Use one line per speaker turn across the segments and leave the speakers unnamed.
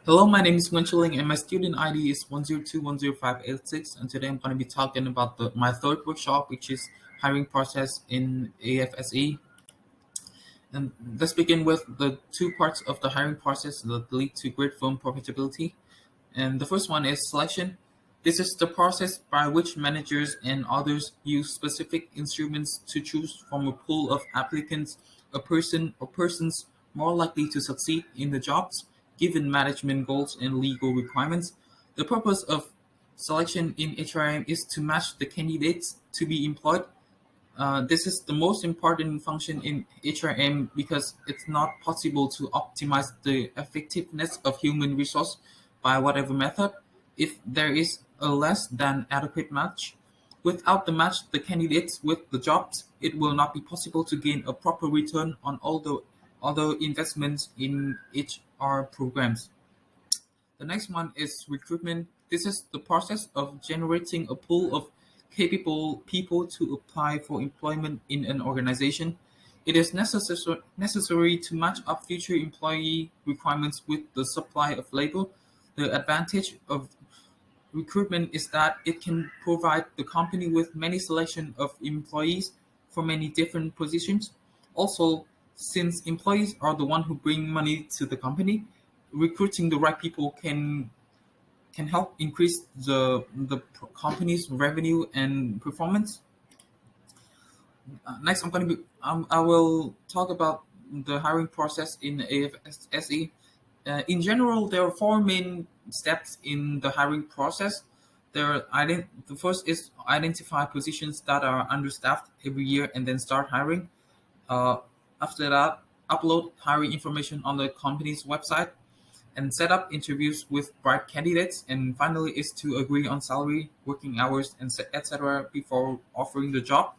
Hello, my name is Chau Ling, and my student ID is 102105886. And today I'm going to be talking about my third workshop, which is hiring process in AFSE. And let's begin with the two parts of the hiring process that lead to great firm profitability. And the first one is selection. This is the process by which managers and others use specific instruments to choose from a pool of applicants a person or persons more likely to succeed in the jobs given management goals and legal requirements. The purpose of selection in HRM is to match the candidates to be employed. This is the most important function in HRM because it's not possible to optimize the effectiveness of human resource by whatever method if there is a less than adequate match. Without the match the candidates with the jobs, it will not be possible to gain a proper return on all the other investments in HR programs. The next one is recruitment. This is the process of generating a pool of capable people to apply for employment in an organization. It is necessary to match up future employee requirements with the supply of labor. The advantage of recruitment is that it can provide the company with many selection of employees for many different positions. Also, since employees are the one who bring money to the company, recruiting the right people can help increase the company's revenue and performance. Next, I will talk about the hiring process in AFSE. In general, there are four main steps in the hiring process. The first is identify positions that are understaffed every year and then start hiring. Uh, After that, upload hiring information on the company's website and set up interviews with bright candidates. And finally, is to agree on salary, working hours, and etc. before offering the job.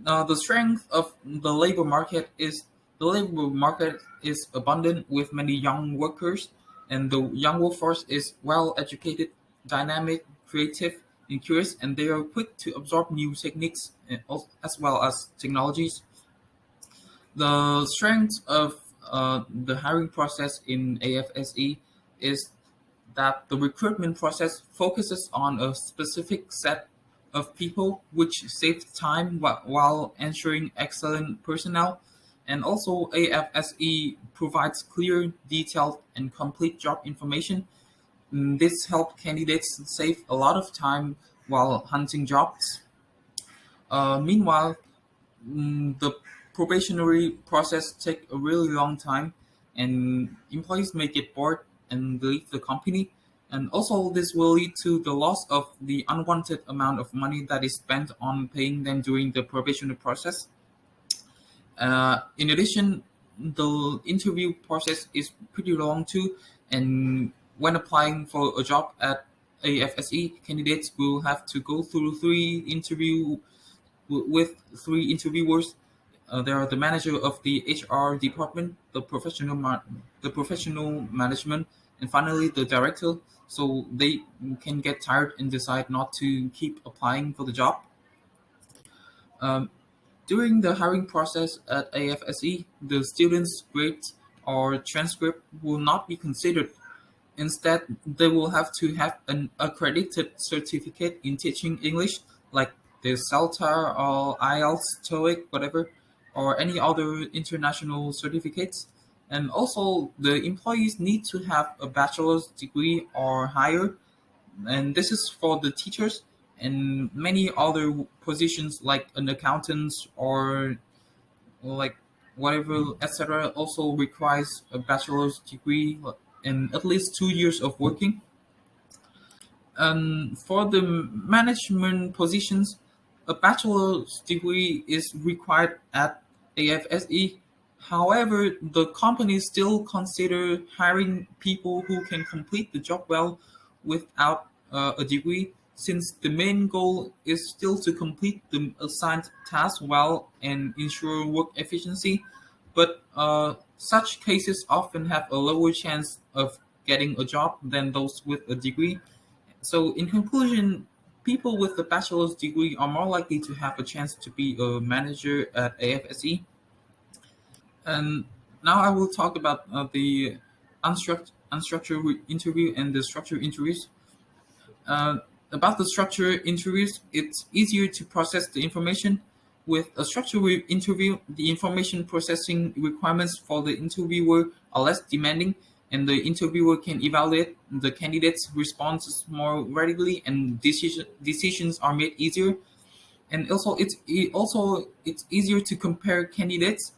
The strength of the labor market is abundant with many young workers, and the young workforce is well educated, dynamic, creative, and curious, and they are quick to absorb new techniques as well as technologies. The strength of the hiring process in AFSE is that the recruitment process focuses on a specific set of people, which saves time while ensuring excellent personnel. And also, AFSE provides clear, detailed, and complete job information. This helps candidates save a lot of time while hunting jobs. Meanwhile, the probationary process take a really long time, and employees may get bored and leave the company. And also, this will lead to the loss of the unwanted amount of money that is spent on paying them during the probationary process. In addition, the interview process is pretty long too, and when applying for a job at AFSE, candidates will have to go through with three interviewers. There are the manager of the HR department, the professional management, and finally the director. So they can get tired and decide not to keep applying for the job. Um, During the hiring process at AFSE, the student's grades or transcript will not be considered. Instead, they will have to have an accredited certificate in teaching English, like the CELTA or IELTS, TOEIC, whatever, or any other international certificates. And also, the employees need to have a bachelor's degree or higher, and this is for the teachers and many other positions like an accountant or like whatever, etc. also requires a bachelor's degree and at least 2 years of working. And for the management positions, a bachelor's degree is required at AFSE. However, the companies still consider hiring people who can complete the job well without a degree, since the main goal is still to complete the assigned task well and ensure work efficiency. But such cases often have a lower chance of getting a job than those with a degree. So, in conclusion, people with a bachelor's degree are more likely to have a chance to be a manager at AFSE. And now I will talk about the unstructured interview and the structured interviews. Uh, about the structured interviews, it's easier to process the information. With a structured interview, the information processing requirements for the interviewer are less demanding, and the interviewer can evaluate the candidate's responses more readily, and decisions are made easier. And also, it's easier to compare candidates,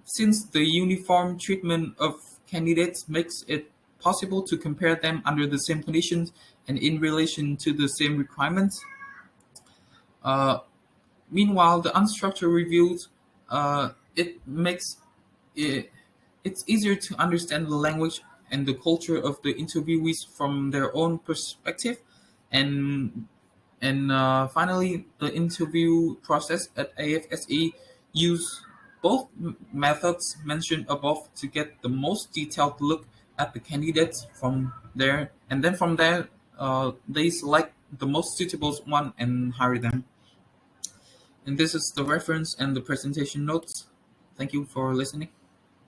since the uniform treatment of candidates makes it possible to compare them under the same conditions and in relation to the same requirements. Uh, Meanwhile, the unstructured reviews, it makes it it's easier to understand the language and the culture of the interviewees from their own perspective, and finally, the interview process at AFSE use both methods mentioned above to get the most detailed look at the candidates from there, and then from there, they select the most suitable one and hire them. And this is the reference and the presentation notes. Thank you for listening.